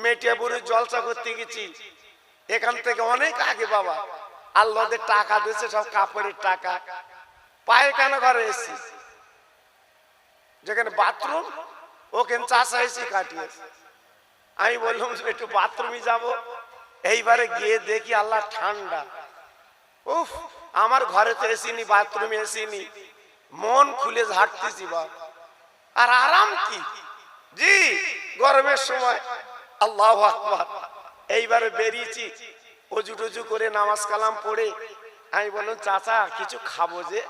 মেটিয়াপুরে জলসা করতে গেছি, এখান থেকে অনেক আগে বাবা। আল্লাহদের টাকা দিয়েছে, সব কাপড়ের টাকা। পায়খানা ঘরে এসেছি, যেখানে বাথরুম ওখানে চাষা এসে কাটিয়েছে। আমি বললাম একটু বাথরুমে যাব। এইবারে গিয়ে দেখি আল্লাহ ঠান্ডা। উফ, আমার ঘরে তো এসিনি, বাথরুমে এসিনি, মন খুলে ঝাড়তেছি বাবা। আর আরাম কি জি গরমের সময়। আল্লাহু আকবার। এইবারে বেরিয়েছি, অজু টজু করে নামাজ কালাম পড়ে আমি বললাম চাচা কিছু খাবো যে,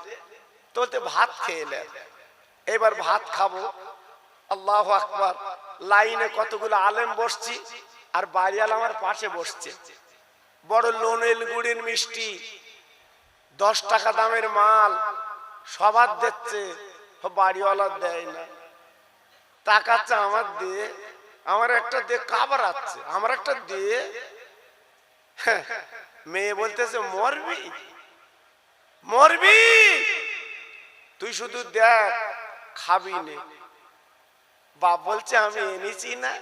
তোতে ভাত খেয়ে এলেন, এবার ভাত খাবো। আল্লাহু আকবার। লাইনে কতগুলো আলেম বসছি, আর বাড়িওয়ালা আমার পাশে বসছে। বড় লোনেল গুড়ের মিষ্টি, 10 টাকা দামের মাল সবার দিচ্ছে, বাড়িওয়ালা দেয় না। তাকাচ্ছে আমার দিয়ে, আমার একটা দিয়ে কাবড়াচ্ছে, আমার একটা দিয়ে। মেয়ে বলতেছে মরবি মরবি, তুই শুধু দেখ, খাবি নে। বাপ বলছে আমি এনেছি না।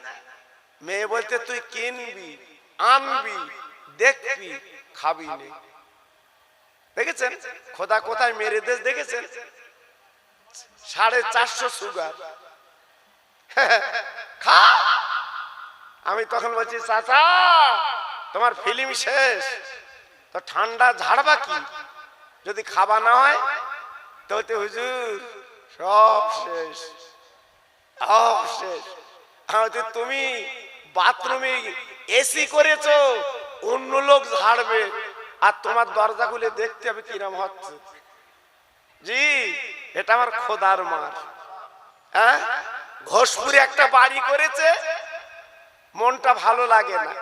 মেয়ে বলতে তুই কিনবি, আনবি, দেখবি, খাবি নে। দেখেছেন খোদা কোথায় মেরে দেশ দেখেছেন? 450 সুগার। খা। আমি তখন বলছি চাচা তোমার ফিল্ম শেষ, তো ঠান্ডা ঝাড়বা কি? যদি খাবা না হয় তো হুজুর সব শেষ, সব শেষ। তুমি বাথরুমে এসি করেছো, অন্য লোক ঝাড়বে, আর তোমার দরজা খুলে দেখতে হবে কিরম হচ্ছে। জি এটা আমার খোদার মার। হ্যাঁ, ঘোষপুরে একটা বাড়ি করেছে, মনটা ভালো লাগে না।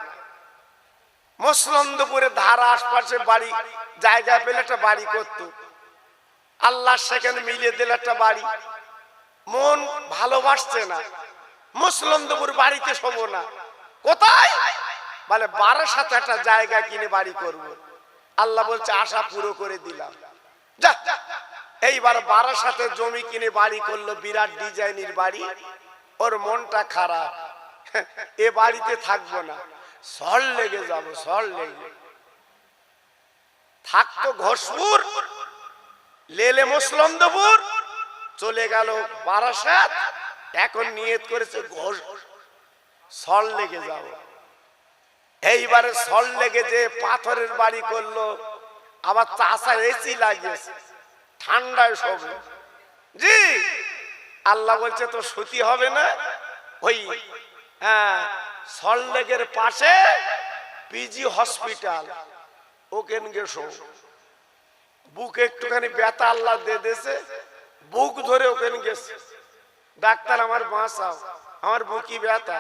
মসলন্দপুরে ধারা আশপাশে বাড়ি জায়গা পেলে একটা বাড়ি করত, আল্লাহ সেখানে মিলিয়ে দিল একটা বাড়ি। মন ভালোবাসছে না, মসলন্দপুর বাড়িতে শোব না। কোথায় বলে বারাসাতে একটা জায়গা কিনে বাড়ি করব। আল্লাহ বলছে আশা পুরো করে দিলাম, যা। এইবার বারাসাতে জমি কিনে বাড়ি করলো, বিরাট ডিজাইনের বাড়ি। ওর মনটা খারাপ, এ বাড়িতে থাকবো না, সল লেগে যাবো, সল লেগে। থাকতো ঘোষপুর, লেলে মসলন্দপুর, চলে গেল বারাসাত। এখন নিয়ত করেছে সল লেগে যাবো। এইবারে সল লেগে যে পাথরের বাড়ি করলো, আবার চাষা এসি লাগিয়েছে, ঠান্ডায় শোবে। জি আল্লাহ বলছে তো সতী হবে না। ওই সল্টলেকের পাশে পিজি হসপিটাল, ওখানে গেছো। বুকে একটুখানি ব্যথা আল্লাহ দিয়ে দিয়েছে, বুক ধরে ওখানে গেছে। ডাক্তার আমার বাঁচাও, আমার বুকি ব্যথা।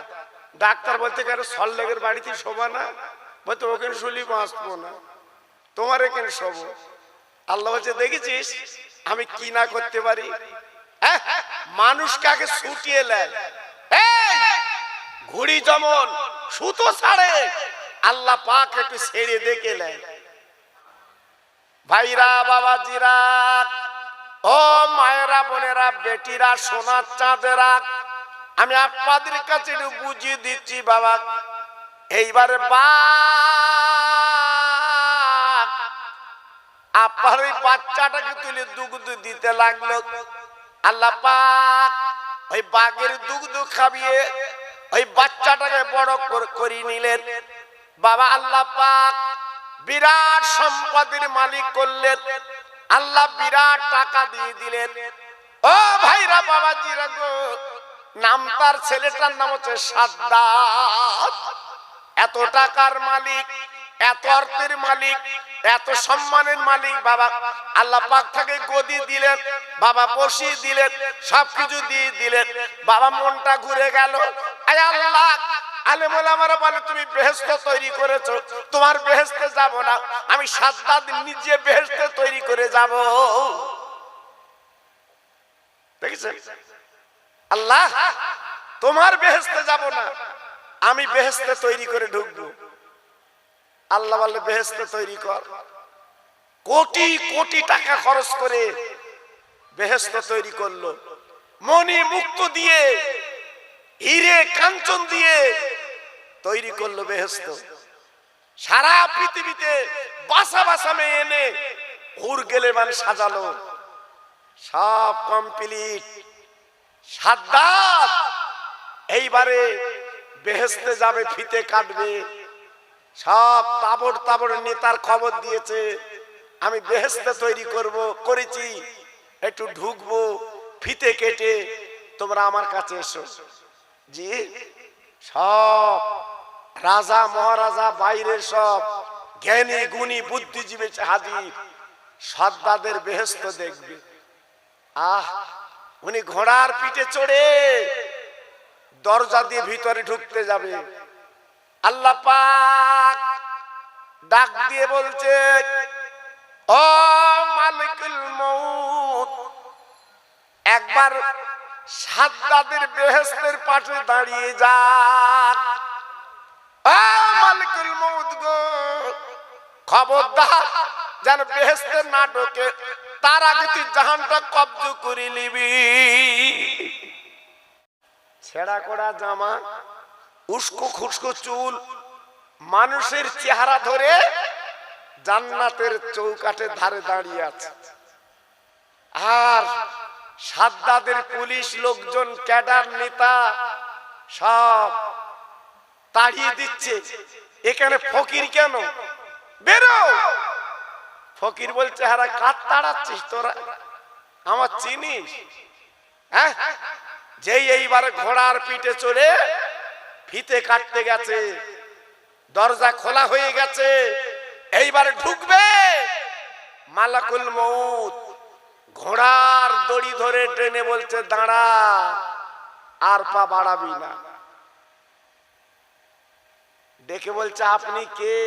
ডাক্তার বলতে কেন সল্টলেকের বাড়িতে শোবা না? বলতে ওখানে শুলি বাঁচবো না, তোমার এখানে শোবো। আল্লাহ বলছে দেখেছিস আমি কি না করতে পারি। মানুষ কাকে ছুটিয়ে নেয়, ঘুড়ি যেমন সুতো ছাড়ে, আল্লাহ পাক একটু ছেড়ে দেখে নেয়। ভাইরা, বাবাজিরা, ও মায়েরা, বোনেরা, বেটিরা, সোনার চাঁদেরা, আমি আপনাদের কাছে একটু বুঝিয়ে দিচ্ছি বাবা। এইবারে আপনার ওই বাচ্চাটাকে তুলে দুগ্ধ দিতে লাগলো। আল্লাহ পাক ওই বাঘের দুগ্ধ খাবিয়ে ওই বাচ্চাটাকে বড় করে নিলেন বাবা। আল্লাহ পাক বিরাট সম্পদের মালিক করলেন, আল্লাহ বিরাট টাকা দিয়ে দিলেন। ও ভাইরা, বাবাজিরা গো, নাম তার, ছেলেটার নাম হচ্ছে সাদ্দাত। এত টাকার মালিক, এত অর্থের মালিক, এত সম্মানের মালিক বাবা। আল্লাহ পাক থেকে গদি দিলেন বাবা, বসিয়ে দিলেন, সবকিছু দিয়ে দিলেন বাবা। মনটা ঘুরে গেল। আয় আল্লাহ, আলেম ওলামারা বলে তুমি বেহেশত তৈরি করেছো, তোমার বেহেশতে যাব না, আমি সাদ্দাত নিজে বেহেশতে তৈরি করে যাব। দেখেছেন আল্লাহ, তোমার বেহেশতে যাব না, আমি বেহেশতে তৈরি করে ঢুকবো। আল্লাহ বলে বেহেশতে তৈরি কর। কোটি কোটি টাকা খরচ করে বেহেশত তৈরি করলো, মণি মুক্ত দিয়ে, হিরে কাঞ্চন দিয়ে তৈরি করলো বেহেশত। সারা পৃথিবীতে বাসা বাসা মেয়ে এনে হুর গেলে মানে সাজালো, সব কমপ্লিট। সাদ্দাত এইবারে বেহেশতে যাবে, ফিতে কাটবে। সব তাবড় তাবড় নেতার খবর দিয়েছে, আমি বেহেশতে তৈরি করেছি, একটু ঢুকবো, ফিতে কেটে তোমরা আমার কাছে এসো। জি, সব রাজা মহারাজা বাইরের সব জ্ঞানী গুণী বুদ্ধিজীবী হাজির, সাদ্দাদের বেহেশত দেখবে। আহ, উনি ঘোড়ার পিঠে চড়ে দরজা দিয়ে ভিতরে ঢুকতে যাবে। আল্লাহ পাক ডাক দিয়ে বলছে, ও মালিকুল মউত, একবার সাদ্দাদের বেহেশতের পাশে দাঁড়িয়ে যা। ও মালিকুল মউত গো, খবরদার যেন বেহেশতে না ঢোকে, তার আগে তুই জাহানটা কব্জ করে নিবি। ছেঁড়া করা জামা, উস্কো খুস্কো চুল, মানুষের চেহারা ধরে জান্নাতের চৌকাঠের ধারে দাঁড়িয়ে আছে। আর সাদ্দাদের পুলিশ লোকজন, ক্যাডার নেতা সব তাড়িয়ে দিচ্ছে, এখানে ফকির কেন, বেরো। ফকির বলছে, হারা কাঠ তাড়াচ্ছিস তোরা, আমার চিনিস? হ্যাঁ, যেই এইবারে ঘোড়ার পিঠে চড়ে ফিতে কাটতে গেছে, দরজা খোলা হয়ে গেছে, এইবারে ঢুকবে মালাকুল মউত ঘোড়ার দড়ি ধরে টেনে বলছে, দাঁড়া, আর পা বাড়াবি না। ডেকে বলছে, আপনি কে?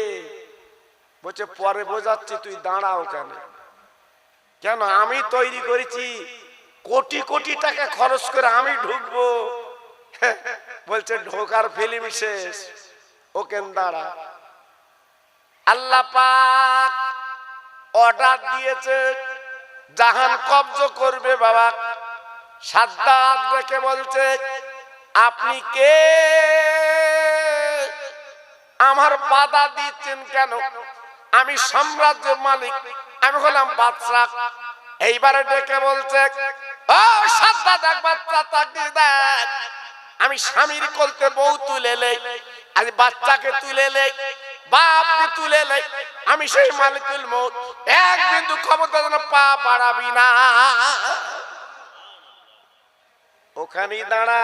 বলছে, পরে বোঝাচ্ছি, তুই দাঁড়াও কেন? কেন, আমি তৈরি করেছি, কোটি কোটি টাকা খরচ করে আমি ঢুকবো। বলছে, ঢোকার ফিল্ম শেষ, ওকে দাঁড়া। আল্লাহ পাক অর্ডার দিয়েছে, জাহান কব্জ করবে বাবা। সাদ্দাত রেখে বলছে, আপনি কে? আমার বাধা দিচ্ছেন কেন? আমি সাম্রাজ্যের মালিক, আমি হলাম বাদশা। এইবারে ডেকে বলছে, ও সাদ্দাত, এক বাচ্চা তাকিয়ে দেখ, আমি স্বামীর কোলতে বউ তুলে লেই, আজ বাচ্চাকে তুলে লেই, বাপকে তুলে লেই, আমি সেই মালিকুল মউত, এক বিন্দু ক্ষমতা যেন পা বাড়াবি না। ওখানেই দাঁড়া,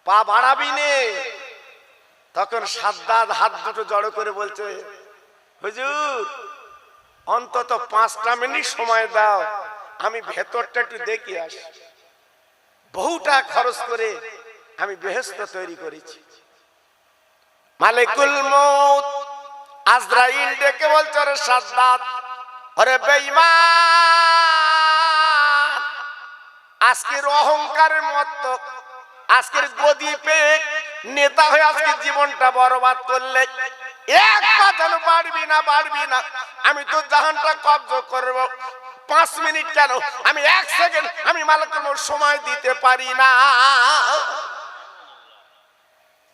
পা বাড়াবি নে। তখন সাদ্দাত হাত দুটো জড়ো করে বলছে, হুজুর, অন্তত 5টা মিনিট সময় দাও, আমি ভেতরটা একটু দেখে আসি। বহুটা খরচ করে আমি বেহেশত তৈরি করেছি। মালিকুল মউত আজরাইল ডেকে বলছে, রে সাদ্দাত, আরে বেঈমান, আজকের অহংকারের মত, আজকের গদি পেয়ে নেতা হয়ে আজকে জীবনটা বরবাদ করলে, এক পা যেন বাড়বি না, বাড়বি না। আমি তো জাহানটা কব্জ করব। 5 মিনিট কেন, আমি 1 সেকেন্ড, আমি মালিকুল মউত সময় দিতে পারি না।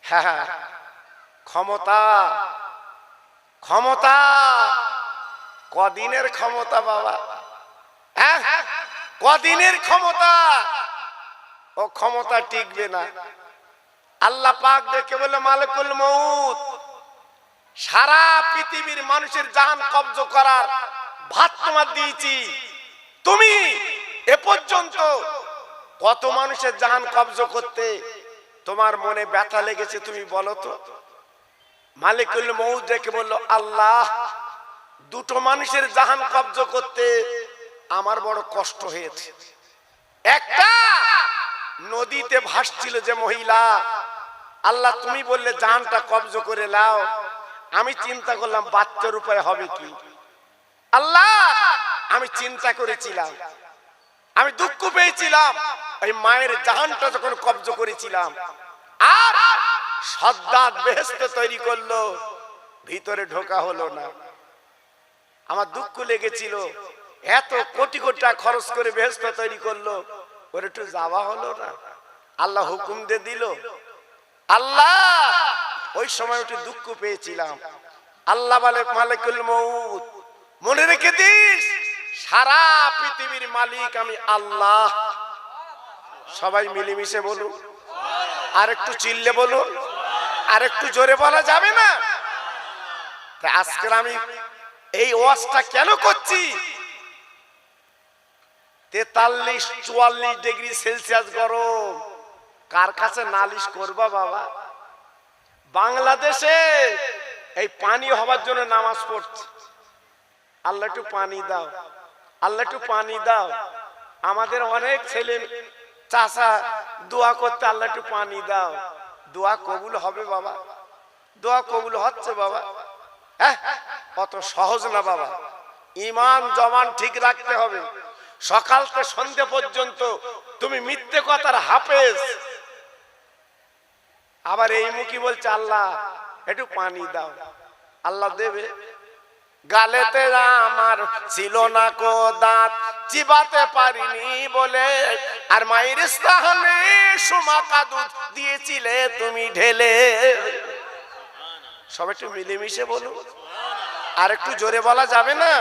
হ্যাঁ, ক্ষমতা, ক্ষমতা কদিনের ক্ষমতা বাবা, হ্যাঁ, কদিনের ক্ষমতা, ও ক্ষমতা টিকবে না। আল্লাহ পাক দেখে বলে, মালিকুল মউত, সারা পৃথিবীর মানুষের জাহান কব্জ করার ভাত তোমার দিয়েছি, তুমি এ পর্যন্ত কত মানুষের জাহান কব্জ করতে তোমার মনে ব্যথা লেগেছে, তুমি বলো তো। মালিকুল মউত দেখে বলল, আল্লাহ, 2টো মানুষের জাহান কব্জ করতে আমার বড় কষ্ট হয়েছে। একটা নদীতে ভাসছিল যে মহিলা, আল্লাহ তুমি বললে জাহানটা কব্জ করে নাও, আমি চিন্তা করলাম বাচ্চার উপরে হবে কি। আল্লাহ, আমি চিন্তা করেছিলাম, আমি দুঃখ পেয়েছিলাম ওই মায়ের জাহানটা যখন কব্জ করেছিলাম, আর সাদ্দাত বেহেশত তৈরি করলো, ভিতরে ঢোকা হলো না। আমার দুঃখ লেগেছিল, এত কোটি কোটি টাকা খরচ করে বেহেশত তৈরি করলো, ওর একটু যাওয়া হলো না। আল্লাহ হুকুম দিয়ে দিল, আল্লাহ সময় একটু দুঃখ পেয়েছিলাম। আল্লাহ বলে মালিকুল মউত, মনে রেখে দিস সারা পৃথিবীর মালিক আমি আল্লাহ। সবাই মিলেমিশে বলুন, আর একটু চিল্লে বলুন, আর একটু জোরে বলা যাবে না? আজকে আমি এই ওয়াজটা কেন করছি? 43-44 ডিগ্রি সেলসিয়াস গরম, কার কাছে নালিশ করবা বাবা? বাংলাদেশে এই পানি হওয়ার জন্য নামাজ পড়ছে, আল্লাহ একটু পানি দাও, আল্লাহ একটু পানি দাও। আমাদের অনেক ছেলে চাচা দোয়া করতে, আল্লাহ একটু পানি দাও। দোয়া কবুল হবে বাবা? দোয়া কবুল হচ্ছে বাবা? হ্যাঁ, অত সহজ না বাবা। ঈমান জবান ঠিক রাখতে হবে। সকাল থেকে সন্ধ্যা পর্যন্ত তুমি মিথ্যে কথার হাফেজ, আবার এই মুখী বলছে আল্লাহ একটু পানি দাও, আল্লাহ দেবে। গালেতে আমার ছিল না কো দাঁত, চিবাতে পারিনি বলে, আর মায়ের স্থানে সুমাকা দুধ দিয়েছিলে তুমি ঢেলে। সব একটু মিলেমিশে বলুন, আর একটু জোরে বলা যাবে না?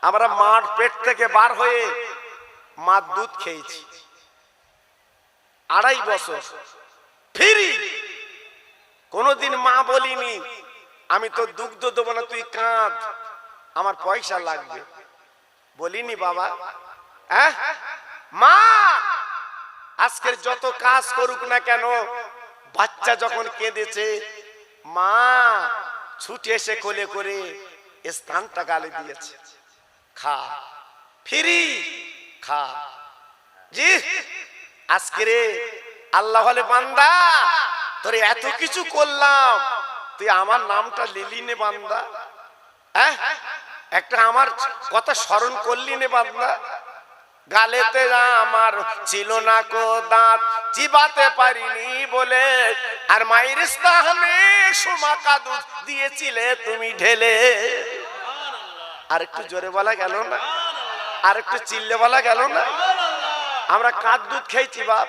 আমরা মার পেট থেকে বার হয়ে মার দুধ খেয়েছি 2.5 বছর ফ্রি। কোনদিন মা বলিনি আমি তো দুগ্ধ দেবো না, তুই কাঁদ, আমার পয়সা লাগবে, বলিনি বাবা। হ্যাঁ, মা আজকের যত কাজ করুক না কেন, বাচ্চা যখন কেঁদেছে মা ছুটে এসে কোলে করে স্থানটা গালে দিয়েছে, খা ফ্রি খা। জি আজকে রে আল্লাহ বলে বান্দা তোরে এত কিছু করলাম, তুই আমার নামটা লিলি নে বান্দা? হ্যাঁ, একটা আমার কথা স্মরণ করলি নে বান্দা? গালেতে আমার ছিল না কো দাঁত, চিবাতে পারিনি বলে, আর মায়ের স্থানে সুমাকা দুধ দিয়েছিলে তুমি ঢেলে। আর একটু জোরে বলা গেল না? আর একটু চিল্লে বলা গেল না? আমরা কার দুধ খেয়েছি বাপ?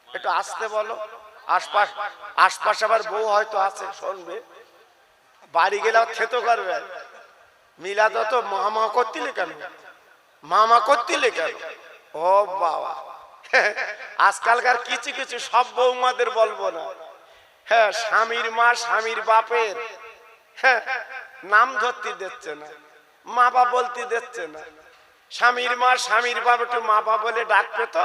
একটু আসতে বলো। আশপাশ আবার বউ হয়তো আছে, শুনবে, বাড়ি গেলে খেতে করবে। মিলাদ তো মামা করতিলে কেন? মামা করতিলে কেন? ও বাবা, আজকালকার কিছু কিছু সব বৌমাদের বলবো না। হ্যাঁ, স্বামীর মা স্বামীর বাপের হ্যাঁ নাম ধরতে দিচ্ছে না, মা বাপ বলতে দিচ্ছে না। স্বামীর মা স্বামীর বাপ একটু মা বাপ বলে ডাকবে তো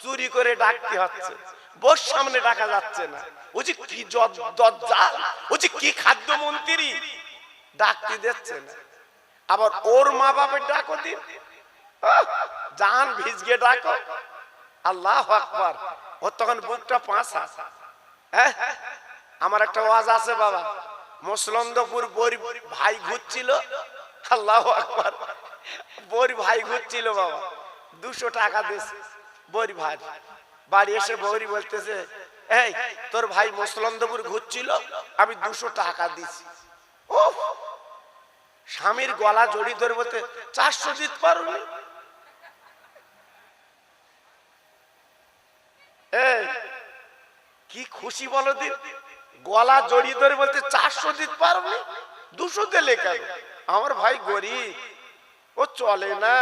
চুরি করে ডাকতে হচ্ছে, বোর সামনে ডাকা যাচ্ছে না। ও যে কি দজ্জাল, ও যে কি খাদ্যমন্ত্রী, ডাকতে দিচ্ছে না। আবার ওর মা বাপের ডাকো দিন, জান ভিজকে ডাকো, আল্লাহু আকবার, ওর তখন বুকটা পাঁচা। হ্যাঁ, আমার একটা ওয়াজ আছে বাবা, মুসলন্দপুর বড় ভাই ঘুরছিল, আল্লাহু আকবার, বড় ভাই ঘুরছিল বাবা, 200 টাকা দিয়েছে বড় ভাই। বাড়ি এসে বৌরি বলতেছে, এই তোর ভাই মুসলন্দপুর ঘুরছিল, আমি 200 টাকা দিছি। ও স্বামীর গলা জড়ি ধরে বলতে 400 দিতে পারোনি? এই কি খুশি বলো দিন, গলা জড়িয়ে ধরে বলতে 400 দিতে পারোনি, 200 দিলে কেন? আমার ভাই গরিব, ও চলে না।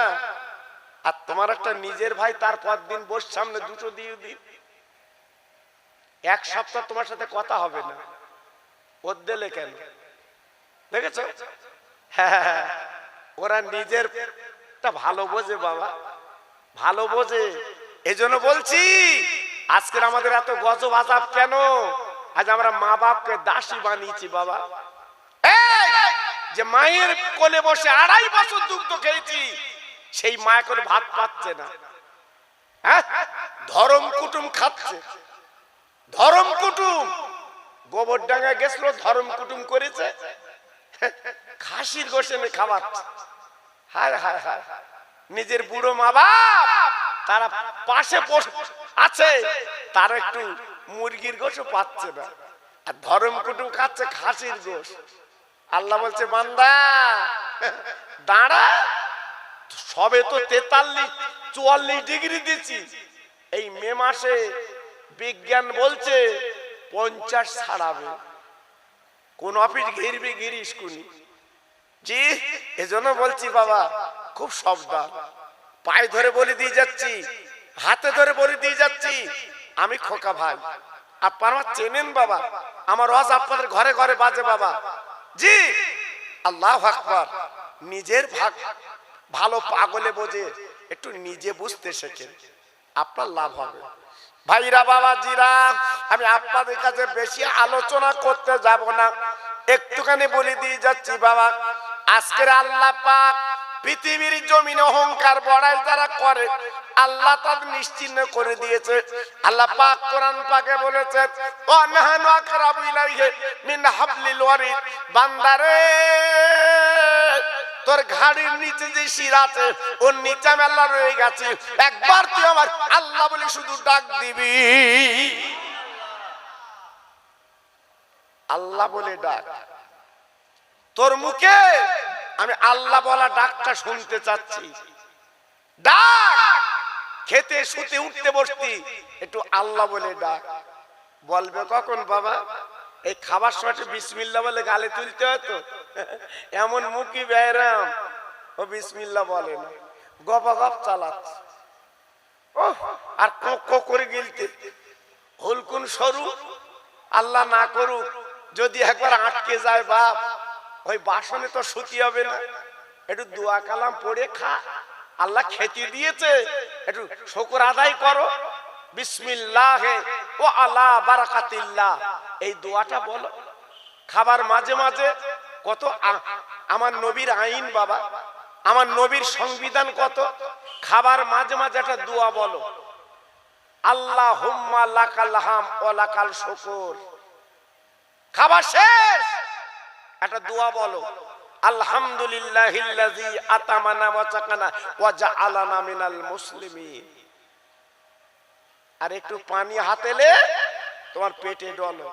আর তোমার একটা নিজের ভাই, তার পর দিন বোর সামনে 200 দিয়ে দিন, 1 সপ্তাহ তোমার সাথে কথা হবে না, ওর দিলে কেন? দেখেছো? হ্যাঁ, ওরা নিজের ভালো বোঝে বাবা, ভালো বোঝে। এজন্য বলছি আজকের আমাদের এত গজব আযাব কেন? আজ আমরা মা বাপকে দাসী বানিয়েছি বাবা। এই যে মায়ের কোলে বসে 2.5 বছর দুগ্ধ খেয়েছি, সেই মা করে ভাত পাচ্ছে না। হ্যাঁ, ধরম কুটুম খাচ্ছে, ধরম কুটুম। গোবরডাঙ্গা গেছিল, ধরম কুটুম করেছে, খাসির গোশত এনে খাওয়াচ্ছে। হায় হায় হায়, নিজের বুড়ো মা বাপ তারা পাশে আছে, তার একটু মুরগির গোশত পাচ্ছে না, আর ধরম কুটুম খাচ্ছে খাসির গোশত। আল্লাহ বলছে বান্দা দাঁড়া, সবে তো 43-44 ডিগ্রি দিচ্ছি। এই মে মাসে বিজ্ঞান বলছে 50 ছাড়াবে, কোন অফিস ঘিরবি গিরিস কুনি। জি, এজন্য বলছি বাবা খুব সাবধান। পায়ে ধরে বলে দিয়ে যাচ্ছি, হাতে ধরে বলে দিয়ে যাচ্ছি, আমি খোকা ভাই, আপনারা চেনেন বাবা, আমার ওয়াজ আপনাদের ঘরে ঘরে বাজে বাবা। জি, আল্লাহু আকবার। নিজের ভাগ ভালো পাগলে বোঝে, একটু নিজে বুঝতে শেখেন, আপনার লাভ হবে। ভাইরা বাবা জিরা, আমি আপনাদের কাছে বেশি আলোচনা করতে যাব না, একটুখানি বলে দিয়ে যাচ্ছি বাবা। আজকের আল্লাহ পাক পৃথিবীর জমিনে অহংকার বড়াই যারা করে, আল্লাহ তাদের নিশ্চিহ্ন করে দিয়েছে। আল্লাহ পাক কোরআন পাকে বলেছেন, ওয়া নাহনু আকরাবু ইলাইহি মিন হাবলিল ওয়ারিদ। বান্দারে, তোর ঘাড়ির নিচে যে শিরা আছে ওর নিচে আমি আল্লাহ রয়ে গেছি, একবার তুই আমার আল্লাহ বলে শুধু ডাক দিবি, আল্লাহ বলে ডাক। তোর মুখে আমি আল্লাহ বলা ডাকটা শুনতে চাচ্ছি। ডাক, খেতে শুতে উঠতে বসতি একটু আল্লাহ বলে ডাক। বলবে কখন বাবা? এই খাবার সময় বিসমিল্লাহ বলে গালে তুলতে হতো, এমন মুখি বেরাম ও বিসমিল্লাহ বলে না, গপা গপ চালাচ্ছে। ও আর কো করে গিলতে হলকুন সরু, আল্লাহ না করুক যদি একবার আটকে যায় বাপ, ওই বাসনে তো শুতি হবে না, একটু দোয়া কালাম পড়ে খা, আল্লাহ খেতে দিয়েছে একটু শুকর আদায় করো। বিসমিল্লাহে ওয়া আলা বারাকাতিল্লাহ, এই দোয়াটা বলো। খাবার মাঝে মাঝে কত আমার নবীর আইন বাবা, আমার নবীর সংবিধান কত, খাবার মাঝে মাঝে একটা দোয়া বলো, আল্লাহুম্মা লাকাল হাম ওয়া লাকাল শুকর। খাবার শেষ একটা দোয়া বলো, আলহামদুলিল্লাহিল্লাযী আতামানা ওয়া সাকানা ওয়া জাআলানা মিনাল মুসলিমিন। আর একটু পানি হাতেলে তোমার পেটে ডলো।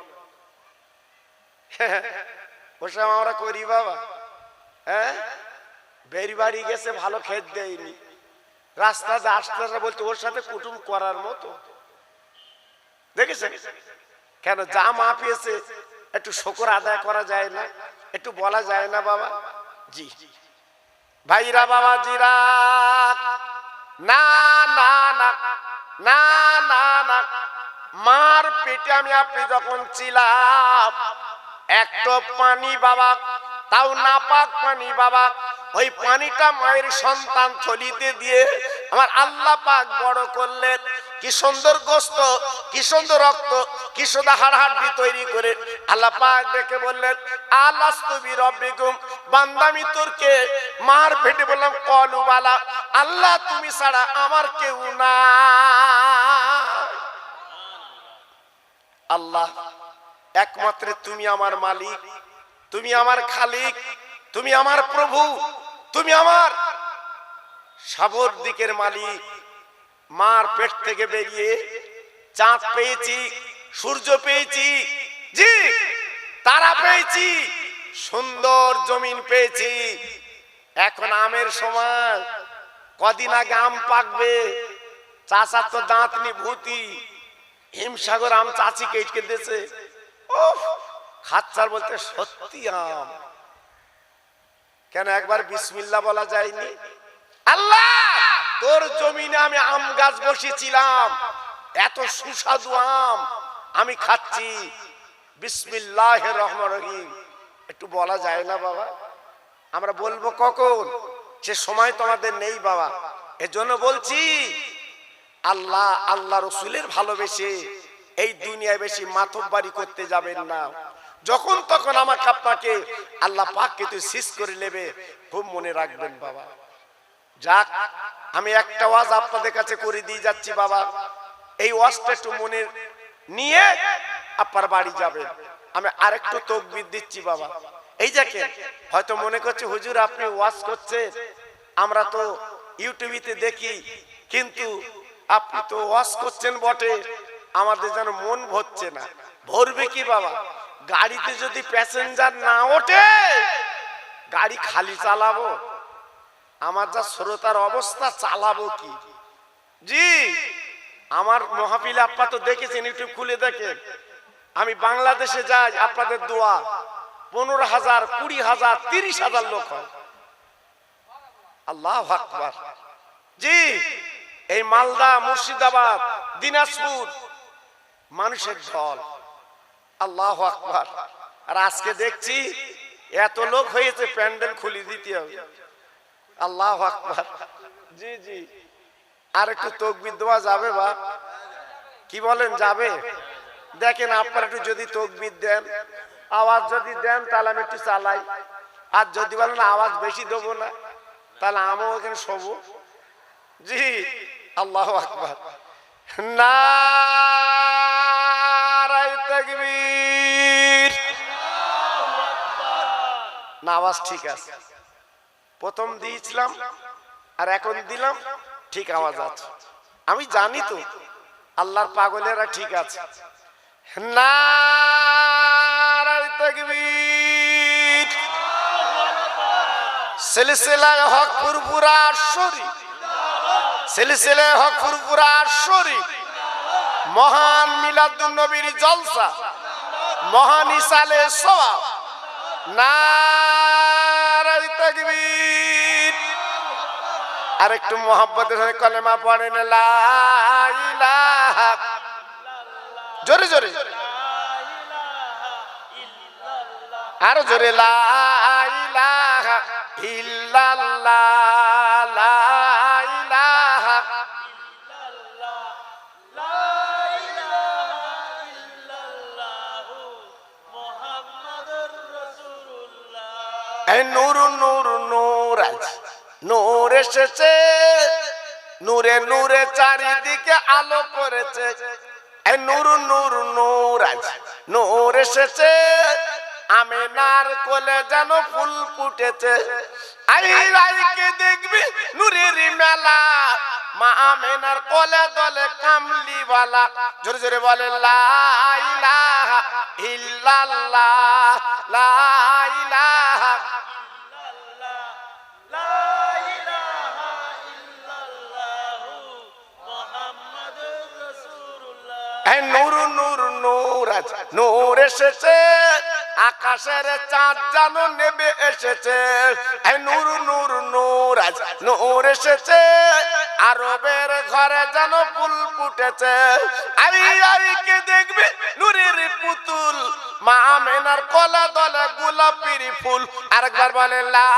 ওসব আমরা করি বাবা। হ্যাঁ, বেরি বাড়ি গেছে ভালো খেত দেয়নি, রাস্তাতে আসতে বলতে ওর সাথে কুটুম করার মতো। দেখেছেন কেন? যা মা পেয়েছে একটু শুকর আদায় করা যায় না, একটু বলা যায় না বাবা? জি ভাইরা বাবা জিরা, না না না না না না, মার পেটে আমি আপনি যখন ছিলাম, একটা পানি বাবা, তাও নাপাক পানি বাবা, ওই পানিটা মায়ের সন্তান থলিতে দিয়ে আমার আল্লাহ পাক বড় করলেন। কি সুন্দর গোস্ত, কি সুন্দর রক্ত, কি সুন্দর হাড়হাড্ডি তৈরি করে আল্লাহ পাক ডেকে বললেন, আলাস্তু বিরব্বিকুম, বান্দা আমি তোর কে? মার পেটে বললাম কলু বালা, আল্লাহ তুমি ছাড়া আমার কেউ না। আল্লাহ একমাত্র তুমি আমার মালিক, তুমি আমার খালিক, তুমি আমার প্রভু, তুমি আমার সবর দিকের মালিক। মার পেট থেকে বেরিয়ে চাঁদ পেয়েছি, সূর্য পেয়েছি, জি তারা পেয়েছি, সুন্দর জমিন পেয়েছি। এখন আমের সময়, কদিন আগে আম পাকবে, চাচার তো দাঁত নিভূতি, হিমসাগর আম চাচি কেটে দিয়েছে। খাচ্চার বলতে সত্যি আম, কেন একবার বিসমিল্লাহ বলা যায়নি? আল্লাহ তোর জমিনে আমি আম গাছ বসিয়েছিলাম, এত সুস্বাদু আম আমি খাচ্ছি, বিসমিল্লাহির রহমানির রহিম একটু বলা যায় না বাবা? আমরা বলবো কখন? সে সময় তোমাদের নেই বাবা। এজন্য বলছি, আল্লাহ আল্লাহ রসুলের ভালোবেসে এই দুনিয়ায় বেশি মাতব্বারি করতে যাবেন না। যখন তখন আমাকে আপনাকে আল্লাহ পাক কিন্তু সিজ করে নেবে, খুব মনে রাখবেন বাবা। যাক, আমি একটা ওয়াজ আপনাদের কাছে করে দিয়ে যাচ্ছি বাবা, এই ওয়াজটা একটু মনে নিয়ে আপনার বাড়ি যাবেন। আমি আরেকটু তাকবীর দিচ্ছি বাবা। এই দেখেন, হয়তো মনে করছে হুজুর আপনি ওয়াজ করছেন, আমরা তো ইউটিউবে দেখি, কিন্তু আপনি তো ওয়াজ করছেন বটে, আমাদের যেন মন ভরছে না। ভরবে কি বাবা? গাড়িতে যদি প্যাসেঞ্জার না ওঠে, গাড়ি খালি চালাবো? আমার যা শ্রোতার অবস্থা, চালাবো কি? জি আমার মাহফিলে আপনি তো দেখেছেন, ইউটিউব খুলে দেখেন, আমি বাংলাদেশে যাই, আপনাদের দোয়া 15,000, 20,000, 30,000 লোক হয়। আল্লাহু আকবার। জি, এই মালদা, মুর্শিদাবাদ, দিনাজপুর মানুষের ঢল। আল্লাহু আকবার। আর আজকে দেখছি এত লোক হয়েছে, প্যান্ডেল খুলে দিতে হবে। আল্লাহু আকবার। জি জি, আর একটু তাকবীর দেওয়া যাবে বা কি বলেন, যাবে? দেখেন আপনারা একটু যদি তাকবীর দেন, আওয়াজ যদি দেন তাহলে আমি একটু চালাই, আর যদি বলেন আওয়াজ বেশি দেবো না তাহলে আমিও এখানে শোবো। জি, আল্লাহু আকবার। নারায়ে তাকবীর। না, আওয়াজ ঠিক আছে? প্রথম দিয়েছিলাম আর এখন দিলাম, ঠিক আওয়াজ আছে। আমি জানি তো আল্লাহর পাগলেরা ঠিক আছে। নারায়ে তাকবীর। সিলসিলায়ে হক ফুরফুরা শরীফ, সিলসিলায়ে হক ফুরফুরা শরীফ, মহান মিলাদুন নবীর জলসা, মহান ইসালে সওয়াব। নারায়ে তাকবীর। আর একটু মোহাব্বতের সাথে কলেমা পড়েন, লা ইলাহা, জোরে জোরে, আরো জোরে, লা ইলাহা ইল্লাল্লাহ, লা ইলাহা নূর নূর নূর আছে, নূর এসেছে, নূরে নূরে চারিদিকে আলো করেছে। নূর নূর নূর আছে, নূর এসেছে, আমিনার কোলে যেন ফুল ফুটেছে। আই আইকে দেখবি নূরের মেলা, মা আমিনার কোলে দলে কামলিওয়ালা। জোরে জোরে বলে, লা ইলাহা ইল্লাল্লাহ, লা ইলাহা নূর নূর নূর আছে, নূর এসেছে, আকাশের চাঁদ যেন নেমে এসেছে। নূর নূর নূর আছে, নূর এসেছে, আরবের ঘরে যেন ফুল ফুটেছে। আই আইকে দেখবি নূরের পুতুল, মা আমিনার কোলে দলে গোলাপির ফুল। আরেকবার বলে, লা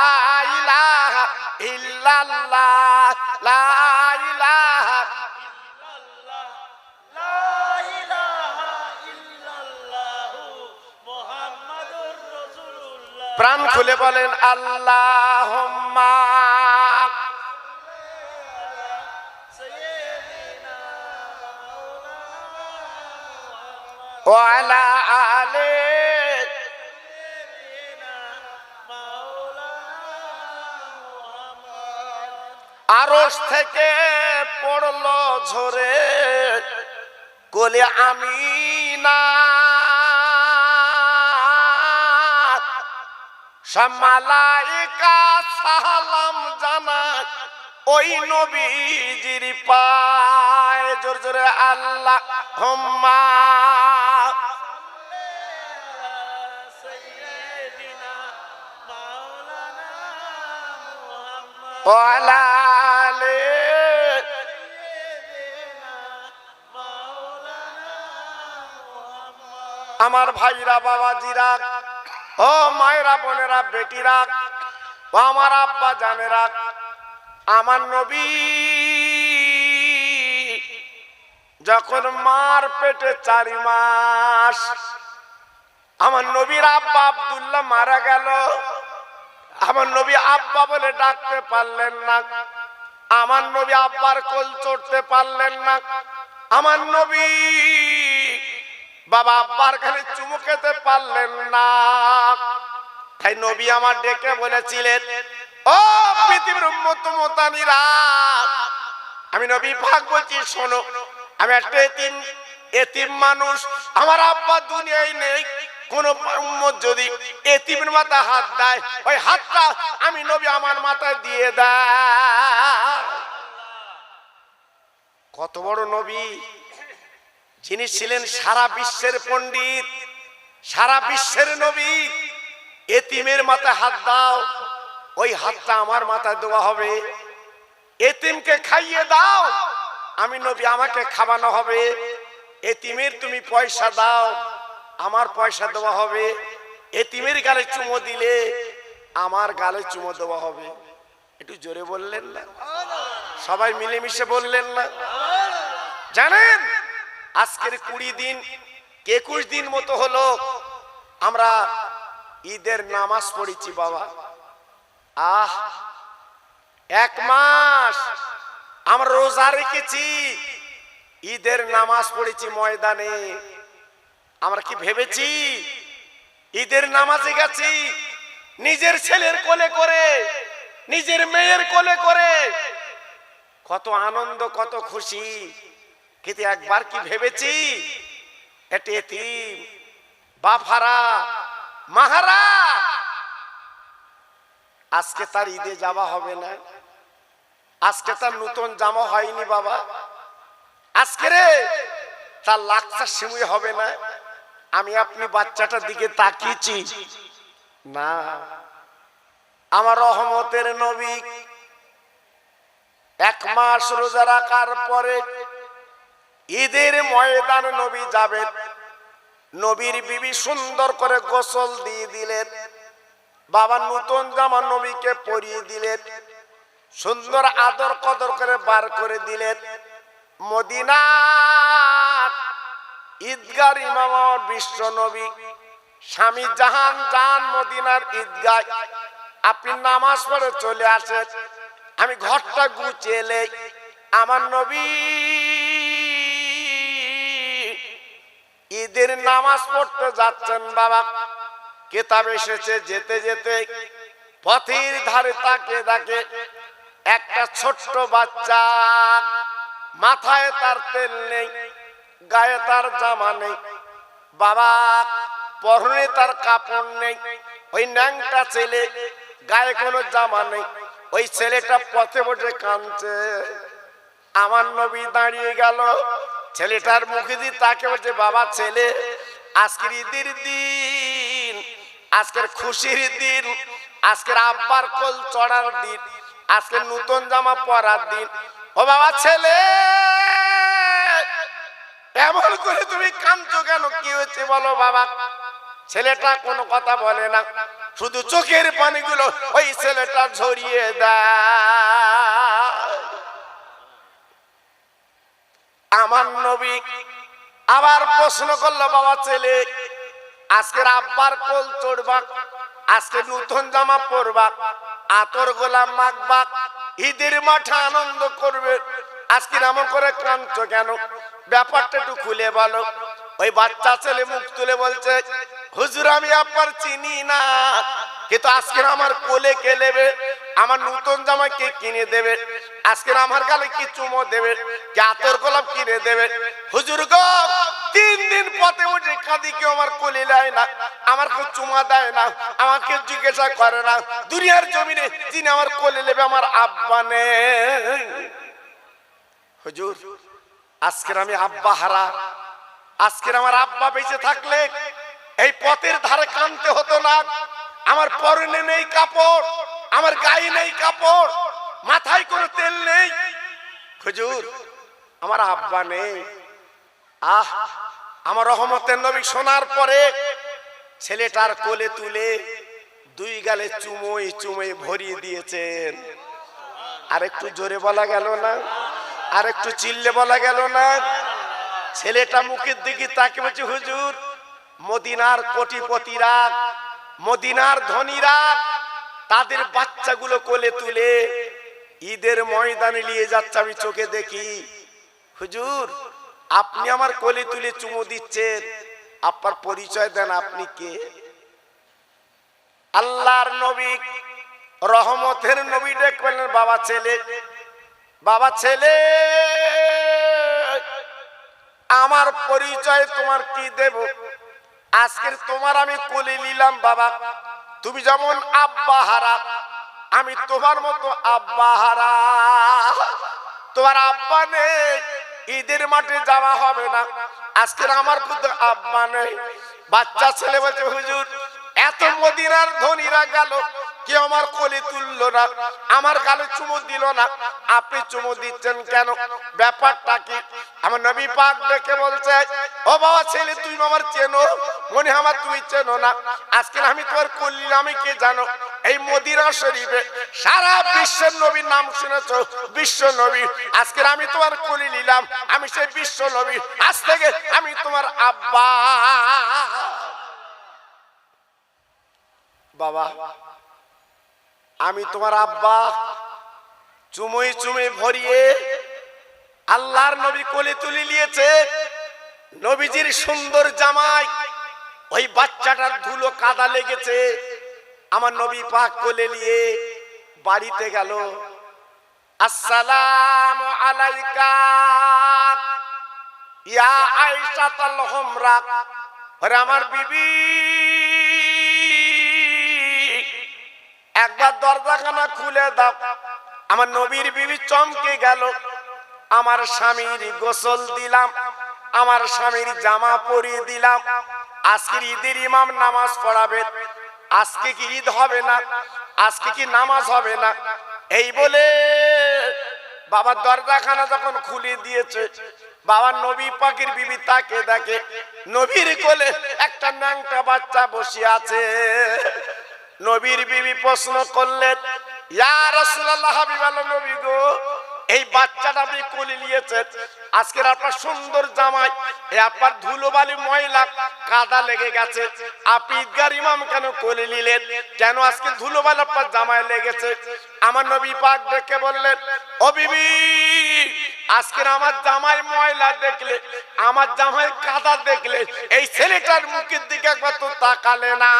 ইলাহা ইল্লাল্লাহ, লা ইলাহা। প্রাণ খুলে বলেন, আল্লাহুম্মা ওয়া আলা আলি। আরশ থেকে পড়লো ঝরে কোলে আমিনা, সব মালায়েকা সালাম জানায় ওই নবীজির পায়। জোরে জোরে আল্লাহুম্মা ওয়া আলা আলি। আমার ভাইরা, বাবাজিরা, ও মায়েরা, বোনেরা, বেটিরা, ও আমার আব্বা জানেরা, আমার নবী যখন মার পেটে 4 মাস, আমার নবীর আব্বা আব্দুল্লাহ মারা গেল। আমার নবী আব্বা বলে ডাকতে পারলেন না, আমার নবী আব্বার কোল চড়তে পারলেন না। আমার নবী বাবা আব্বার খালি চুমু খেতে পারলেন না। তাই নবী আমার ডেকে বলেছিলেন, ও পৃথিবীর উম্মত মুতানিরা, আমি নবী পাক বলছি, শোনো, আমি একটা এতিম মানুষ, আমার আব্বা দুনিয়ায় নেই। কোন উম্মত যদি এতিমের মাথায় হাত দেয়, ওই হাতটা আমি নবী আমার মাথায় দিয়ে দেয়। কত বড় নবী! যিনি ছিলেন সারা বিশ্বের পণ্ডিত, সারা বিশ্বের নবী। এতিমের মাথায় হাত দাও, ওই হাতটা আমার মাথায় দেওয়া হবে। এতিমকে খাইয়ে দাও, আমি নবী আমাকে খাওয়ানো হবে। এতিমের তুমি পয়সা দাও, আমার পয়সা দেওয়া হবে। এতিমের গালে চুমো দিলে আমার গালে চুমো দেওয়া হবে। একটু জোরে বললেন না? সবাই মিলেমিশে বললেন না? জানেন আজকের 20 দিন 21 দিন মতো হলো আমরা ঈদের নামাজ পড়েছি বাবা। এক মাস আমরা রোজা রেখেছি, ঈদের নামাজ পড়েছি ময়দানে। আমরা কি ভেবেছি ঈদের নামাজে গেছি নিজের ছেলের কোলে করে, নিজের মেয়ের কোলে করে? কত আনন্দ, কত খুশি। কিন্তু একবার কি ভেবেছি এটা এতিম বাফারা মাহারা আজকে তার ঈদে যাওয়া হবে না, আজকে তার নতুন জামা হয়নি বাবা, আজকে রে তার লাকসা সিমুই হবে না। আমি আপনি বাচ্চাটার দিকে তাকিয়েছি না। আমার রহমতের নবী 1 মাস রোজা রাখার পরে ঈদের ময়দান নবী যাবেন। নবীর বিবি সুন্দর করে গোসল দিয়ে দিলেন, বাবা নতুন জামা নবীকে পরিয়ে দিলেন, সুন্দর আদর কদর করে বার করে দিলেন। মদিনার ঈদগার ইমাম বিশ্ব নবী স্বামী জাহান জান মদিনার ঈদগাহ, আপনি নামাজ পড়ে চলে আসেন। আমি ঘরটা গুছিয়ে এলে আমার নবী ঈদের নামাজ পড়তে যাচ্ছেন বাবা। কিতাব এসেছে যেতে যেতে পথের ধারে তাকে দেখে একটা ছোট্ট বাচ্চা, মাথায় তার তেল নেই, গায়ে তার জামা নেই বাবা, পরনে তার কাপড় নেই। ওই ন্যাংটা ছেলে, গায়ে কোনো জামা নেই, ওই ছেলেটা পথে বসে কাঁদছে। আমার নবী দাঁড়িয়ে গেল, ছেলেটার মুখে দিয়ে তাকে বলছে, বাবা ছেলে আজকের ঈদের দিন, আজকের খুশির দিন, আজকের আব্বার কোল চড়ার দিন, আজকের নতুন জামা পরার দিন। ও বাবা ছেলে এমন করে তুমি কাঁদছো কেন? কি হয়েছে বলো বাবা? ছেলেটা কোনো কথা বলে না, শুধু চোখের পানিগুলো ওই ছেলেটা ঝরিয়ে দেয়। আমার নবী আবার প্রশ্ন করলো, বাবা ছেলে আজকের আব্বার কোল চড়বা, আজকে নতুন জামা পরবা, আতর গোলাম মাখবা, ঈদের মাঠে আনন্দ করবে, আজকে এমন করে কাঁদছো কেন? ব্যাপারটা একটু খুলে বলো। ওই বাচ্চা ছেলে মুখ তুলে বলছে, হুজুর আমি আপনার চিনি না, কিন্তু আজকে আমার কোলে কে নেবে, আমার নতুন জামা কে কিনে দেবে, আজকে আমার গালে কি চুমো দেবে, কে আতর গোলাপ কিনে দেবে? হুজুর গো 3 দিন পথে উঠে কাঁদি, কেউ আমার কোলে নেয় না, আমার কেউ চুমা দেয় না, আমাকে জিজ্ঞাসা করে না। দুনিয়ার জমিনে যিনি আমার কোলে নেবে আমার আব্বা নেই। হুজুর আজকের আমি আব্বা হারা, আজকের আমার আব্বা বেঁচে থাকলে এই পথের ধারে কাঁদতে হতো না। আমার পরনে নেই কাপড়, আমার গায়ে নেই কাপড়, মাথায় কোনো তেল নেই। হুজুর আমার আব্বা নেই। আমার রহমতের নবী শোনার পরে ছেলেটার কোলে তুলে 2 গালে চুমোই চুমোই ভরিয়ে দিয়েছেন। আর একটু জোরে বলা গেল না? আর একটু চিল্লে বলা গেল না? ছেলেটা মুখের দিকে তাকে বলছে, হুজুর মদিনার কোটিপতিরা, মদিনার ধনীরা তাদের বাচ্চাগুলো কোলে তুলে ঈদের ময়দানে নিয়ে যাচ্ছে, আমি চোখে দেখি। হুজুর আপনি আমার কোলে তুলে চুমু দিচ্ছেন, আপনার পরিচয় দেন, আপনি কে? আল্লাহর নবী রহমতের নবী ডেকে বললেন, বাবা ছেলে, বাবা ছেলে আমার পরিচয় তোমার কি দেব? আজকের তোমার আমি কোলে নিলাম বাবা, তুমি যেমন আব্বা হারা, আমি তোমার মতো আব্বা হারা। তোমার আব্বা নেই, ঈদের মাঠে যাওয়া হবে না, আজকের আমার মানে বাচ্চা ছেলে বলছে হুজুর এত মদিনার ধনীরা গেল কেউ আমার কোলে তুললো না, আমার গালে চুমু দিল না, আপনি চুমু দিচ্ছেন কেন, ব্যাপারটা কি? আমার নবী পাক দেখে বলছে ও বাবা ছেলে তুই আমার চেনো? মনে আমার তুই চেনো না, আজকে আমি তোমার কোলে আমি কে জানো? এই মদিনা শরীফে সারা বিশ্বের নবীর নাম শুনেছো, বিশ্ব নবী। আজকে আমি তোমার কোলে নিলাম, আমি সেই বিশ্ব নবী, আজ থেকে আমি তোমার আব্বা। বাবা আমি তোমার আব্বা। চুমুই চুমুই ভরিয়ে আল্লাহর নবী কোলে তুলে নিয়েছে। নবীজির সুন্দর জামাই, ওই বাচ্চাটার ধুলো কাদা লেগেছে। আমার নবী পাক কোলে নিয়ে বাড়িতে গেল। আসসালামু আলাইকা ইয়া আয়েশাতুল হুমরা। আরে আমার বিবি একবার দরজাখানা খুলে দাও। আমার নবীর বিবি চমকে গেল। আমার স্বামীর গোসল দিলাম, আমার স্বামীর জামা পরিয়ে দিলাম, আজকে ঈদের ইমাম নামাজ পড়াবে, আজকে কি ঈদ হবে না, আজকে কি নামাজ হবে না, এই বলে বাবা দরজাখানা যখন খুলে দিয়েছে, বাবার নবী পাকের বিবি তাকে দেখে নবীর কোলে একটা ন্যাংটা বাচ্চা বসে আছে। নবীর বিবি প্রশ্ন করলেন ইয়া রাসূলুল্লাহ, হাবিবাল্লাহ নবী গো, এই বাচ্চাটা আপনি কোলে নিয়েছেন, আজকের আপনার সুন্দর জামাই, এই আপনার ধুলোবালি ময়লা কাদা লেগে গেছে, আপনি ঈদগার ইমাম কেন কোলে নিলেন, কেন আজকে ধুলোবালি আপনার জামায় লেগেছে? আমার নবী পাক দেখে বললেন ও বিবি, আজকের আমার জামাই ময়লা দেখলে, আমার জামাই কাদা দেখলে, এই ছেলেটার মুখের দিকে একবার তো তাকালে না।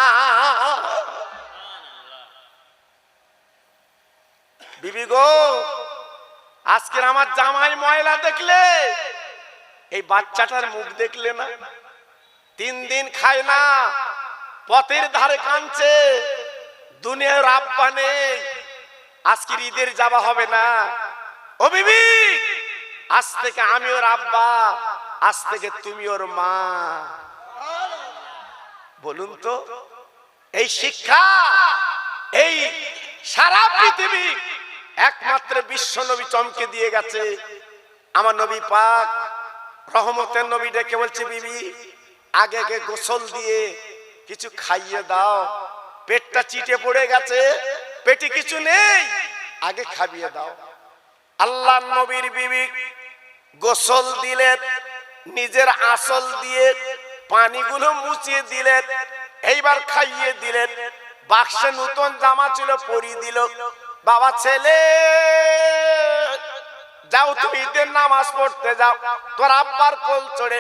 বিবি গো, আজকের আমার জামাই ময়লা দেখলে, এই বাচ্চাটার মুখ দেখলে না? 3 দিন খায় না, পথের ধারে কাঁদছে, দুনিয়ার আব্বা নেই, আজকের ঈদের যাওয়া হবে না। ও বিবি, আজ থেকে আমি ওর আব্বা, আজ থেকে তুমি ওর মা। বলুন তো, এই শিক্ষা এই সারা পৃথিবী একমাত্র বিশ্ব নবী চমকে দিয়ে গেছে। আমার নবী পাক রহমতের নবী ডেকে বলছে বিবি, আগে আগে গোসল দিয়ে কিছু খাইয়ে দাও, পেটটা চিটে পড়ে গেছে, পেটে কিছু নেই, আগে খাইয়ে দাও। আল্লাহর নবীর বিবি গোসল দিলেন, নিজের আঁচল দিয়ে পানিগুলো মুছিয়ে দিলেন, এইবার খাইয়ে দিলেন। বাক্সে নতুন জামা ছিল, পরিয়ে দিল। বাবা ছেলে যাও, তুমি ঈদের নামাজ পড়তে যাও, তোর আব্বার কোল চড়ে,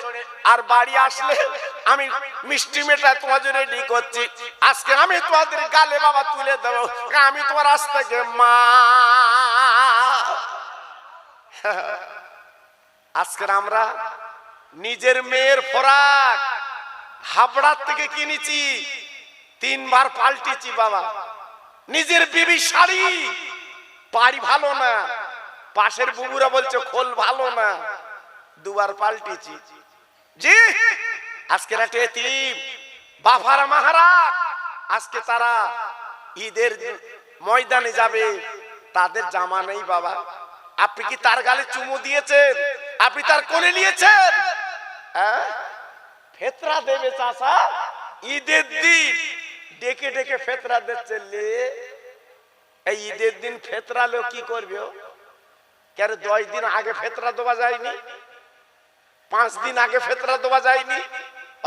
আর বাড়ি আসলে আমি মিষ্টি মেটা তোমার জন্য রেডি করছি, আজকে আমি তোমাদের গালে বাবা তুলে দেবো, আমি তোমার আজ থেকে মা। আজকে আমরা নিজের মেয়ের ফরাক হাবড়ার থেকে কিনেছি, 3 বার পাল্টেছি বাবা। নিজের বিবি শাড়ি পাড়ি ভালো না, পাশের বুবুরা বলছে খোল ভালো না, 2 বার পাল্টেছি। জি, আজকের একটা এতিম বাফারা মাহারা, আজকে তারা ঈদের ময়দানে যাবে, তাদের জামা নেই বাবা। আপনি কি তার গালে চুমু দিয়েছেন? আপনি তার কোলে নিয়েছেন? হ্যাঁ, ফেতরা দেবে চাচা, ঈদের দিন ডেকে ডেকে ফেতরা দিচ্ছে। এই ঈদের দিন ফেতরা লো কি করবে? কেন 10 দিন আগে ফেতরা দেওয়া যায়নি? 5 দিন আগে ফেতরা দেওয়া যায়নি?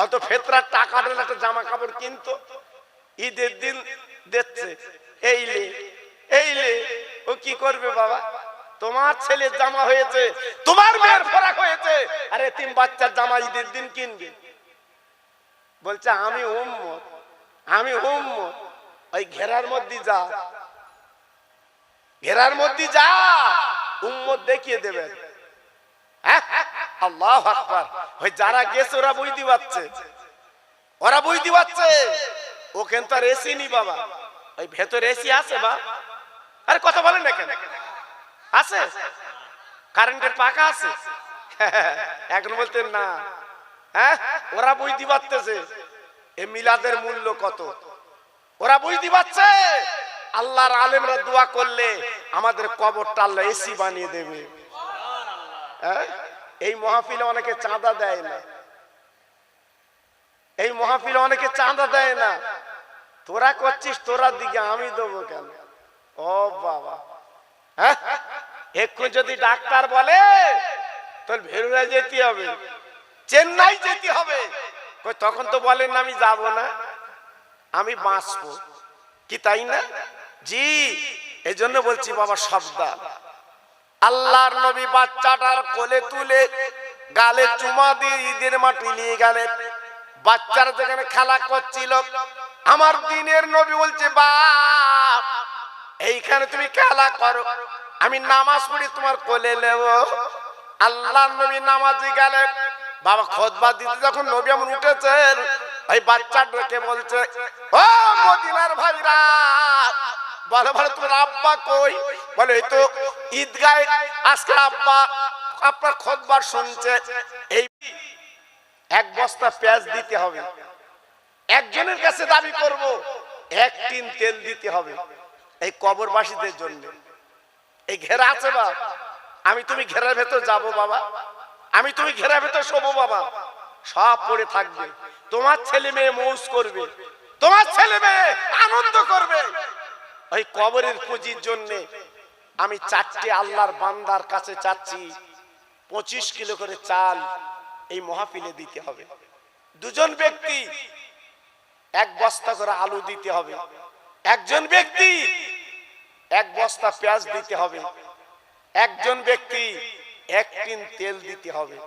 অত ফেতরার টাকা দিলে একটা জামা কাপড় কিনতো, ঈদের দিন দিচ্ছে। এইলে ও কি করবে বাবা? তোমার ছেলের জামা হয়েছে, তোমার মেয়ের ফরাক হয়েছে, আরে 3 বাচ্চার জামা ঈদের দিন কিনবে। বলছে আমি উম্মত, আমি উম্মত। ওই ঘেরার মধ্যে যা, ঘেরার মধ্যে যা, উম্মত দেখিয়ে দেবেন। আল্লাহু আকবার। ওই যারা গেছে ওরা বুঝতে পারছে, ওরা বুঝতে পারছে। ও কিন্তু আর এসি নি বাবা, ওই ভেতরে এসি আছে বা? আরে কথা বলেন না কেন? আছে, কারেন্টের পাকা আছে। এখন বলতেন না, হ্যাঁ, ওরা বুঝতে পারতেছে এ মিলাদের মূল্য কত, ওরা বুঝতে পারছে আল্লাহর আলেমরা দোয়া করলে আমাদের কবরটা আল্লাহ এসি বানিয়ে দেবে। হ্যাঁ, এই মাহফিলে অনেকে চাঁদা দেয় না, এই মাহফিলে অনেকে চাঁদা দেয় না, তোরা করছিস তোরা দিকে আমি দেবো কেন? ও বাবা, হ্যাঁ, এক্ষুনি যদি ডাক্তার বলে তোর ভেরুরা যেতে হবে, চেন্নাই যেতে হবে, তখন তো বলেন আমি যাব না, আমি বাঁচবো কি, তাই না? জি, এই জন্য বলছি বাবা সাবধান। আল্লাহর নবী বাচ্চাটার কোলে তুলে গালে চুমা দিয়ে ঈদের মাটি নিয়ে গেলেন। বাচ্চারা যেখানে খেলা করছিল, আমার দিনের নবী বলছে বাপ এইখানে তুমি খেলা করো, আমি নামাজ পড়ি তোমার কোলে নেব। আল্লাহর নবী নামাজে গেলেন, বাবা খুতবা দিতে যখন নবী এমন উঠেছেন, ওই বাচ্চাটাকে বলছে ও মদিনার ভাইরা, বলে বলে তোমার আব্বা কই? বলে এই তো ঈদগাহে আজকে আব্বা আপনার খুতবা শুনছে। এই এক বস্তা পেঁয়াজ দিতে হবে, একজনের কাছে দাবি করব এক টিন তেল দিতে হবে এই কবরবাসীদের জন্য। এই ঘেরা আছে বাবা, আমি তুমি ঘেরার ভেতর যাব বাবা, আমি তুমি ঘেরার ভেতর শোবো বাবা, সব পড়ে থাকবে, তোমার ছেলে মেয়ে মৌজ করবে, তোমার ছেলে মেয়ে আনন্দ করবে। ওই কবরের পুঁজির জন্য আমি চারটে আল্লাহর বান্দার কাছে চাচ্ছি 25 কিলো করে চাল এই মাহফিলে দিতে হবে। দুজন ব্যক্তি 1 বস্তা করে আলু দিতে হবে, একজন ব্যক্তি 1 বস্তা পেঁয়াজ দিতে হবে, একজন ব্যক্তি 1 টিন তেল দিতে হবে।